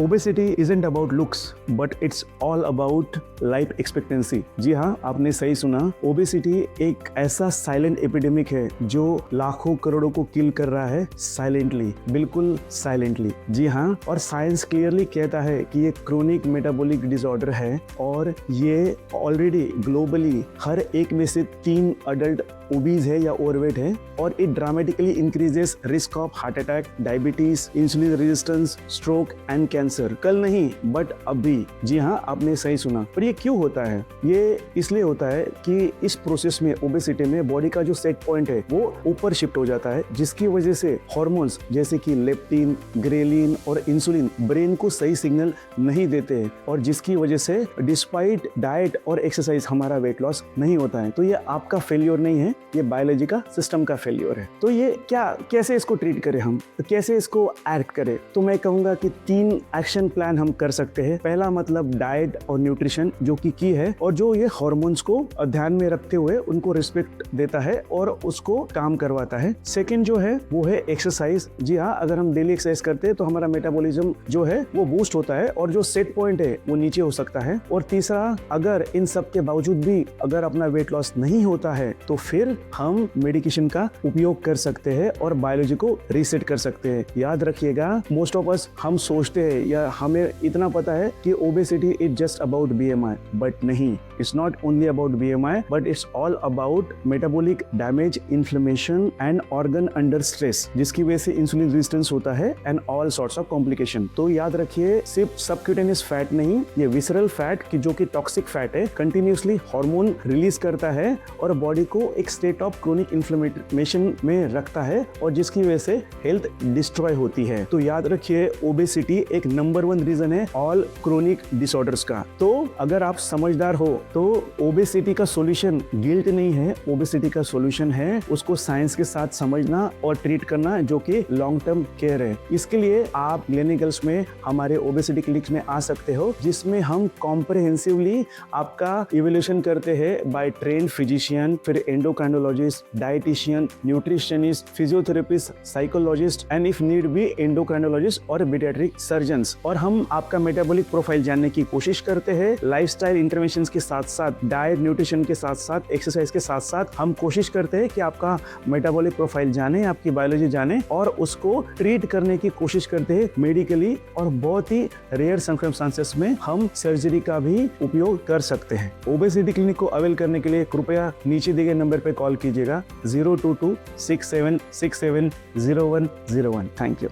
Obesity isn't about looks but it's all about life expectancy. जी हाँ, आपने सही सुना। ओबेसिटी एक ऐसा साइलेंट एपिडेमिक है जो लाखों करोड़ों को किल कर रहा है साइलेंटली, बिल्कुल साइलेंटली। जी हाँ, और साइंस क्लियरली कहता है कि ये क्रोनिक मेटाबॉलिक डिसऑर्डर है और ये ऑलरेडी ग्लोबली हर एक में से 3 अडल्ट ओबीज है या ओवरवेट है और it dramatically increases risk of heart attack, diabetes, insulin resistance, stroke and cancer. कल नहीं बट अभी। जी हाँ, आपने सही सुना। पर ये क्यों होता है? ये इसलिए होता है कि इस प्रोसेस में, ओबेसिटी में, बॉडी का जो सेट पॉइंट है वो ऊपर शिफ्ट हो जाता है, जिसकी वजह से हार्मोन्स जैसे कि लेप्टिन, ग्रेलिन और इंसुलिन ब्रेन को सही सिग्नल नहीं देते हैं और जिसकी वजह से डिस्पाइट डाइट और एक्सरसाइज हमारा वेट लॉस नहीं होता है। तो ये आपका फेल्योर नहीं है, ये बायोलॉजी का सिस्टम का फेल्योर है। तो ये कैसे इसको ट्रीट करें हम, कैसे इसको एक्ट करें? तो मैं कहूंगा कि 3 एक्शन प्लान हम कर सकते हैं। पहला मतलब डाइट और न्यूट्रिशन, जो कि की है और जो ये हार्मोन्स को ध्यान में रखते हुए उनको रिस्पेक्ट देता है और उसको काम करवाता है। सेकंड जो है वो है एक्सरसाइज। जी हाँ, अगर हम डेली एक्सरसाइज करते हैं तो हमारा मेटाबॉलिज्म जो है वो बूस्ट होता है और जो सेट पॉइंट है वो नीचे हो सकता है। और तीसरा, अगर इन सब के बावजूद भी अगर अपना वेट लॉस नहीं होता है तो फिर हम मेडिकेशन का उपयोग कर सकते हैं और बायोलॉजी को रीसेट कर सकते हैं। याद रखिएगा, मोस्ट ऑफ अस हम सोचते हैं या हमें इतना पता है कि obesity is just about BMI, but नहीं, it's not only about BMI but it's all about metabolic damage, inflammation and organ under stress, जिसकी वजह से इंसुलिन रेजिस्टेंस होता है and all sorts of complication. तो याद रखिए, सिर्फ सबक्यूटेनियस फैट नहीं, ये विसरल फैट की जो कि टॉक्सिक फैट है, कंटिन्यूसली हार्मोन रिलीज करता है और बॉडी को एक स्टेट ऑफ क्रोनिक इन्फ्लेमेशन में रखता है और जिसकी वजह से हेल्थ डिस्ट्रॉय होती है। तो याद रखिए, ओबेसिटी एक नंबर 1 रीजन है ऑल क्रोनिक डिसऑर्डर्स का। तो अगर आप समझदार हो तो ओबेसिटी का सॉल्यूशन गिल्ट नहीं है, ओबेसिटी का सॉल्यूशन है उसको साइंस के साथ समझना और ट्रीट करना, जो कि लॉन्ग टर्म केयर है। इसके लिए आप क्लिनिकल्स में हमारे ओबेसिटी क्लिनिक्स में आ सकते हो, जिसमें हम कॉम्प्रिहेंसिवली आपका इवैल्यूएशन करते हैं बाय ट्रेन्ड फिजिशियन, फिर endocrinologist, dietitian, nutritionist, physiotherapist, psychologist and if need भी एंडोक्राइनोलॉजिस्ट और पीडियाट्रिक सर्जन्स। और हम आपका मेटाबॉलिक प्रोफाइल जानने की कोशिश करते हैं। लाइफस्टाइल इंटरवेंशंस के साथ साथ, डाइट न्यूट्रिशन के साथ साथ, एक्सरसाइज के साथ साथ हम कोशिश करते हैं कि आपका मेटाबॉलिक प्रोफाइल जाने, आपकी बायोलॉजी जाने और उसको ट्रीट करने की कोशिश करते हैं मेडिकली। और बहुत ही रेयर सर्कमस्टांसेस में हम सर्जरी का भी उपयोग कर सकते हैं। ओबेसिटी क्लिनिक को अवेल करने के लिए कृपया नीचे दिए गए नंबर पे कॉल कीजिएगा 02267670101। Thank you.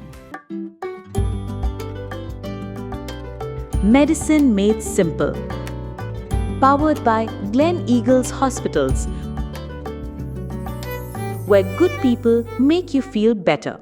Medicine made simple. Powered by Glen Eagles Hospitals, where good people make you feel better.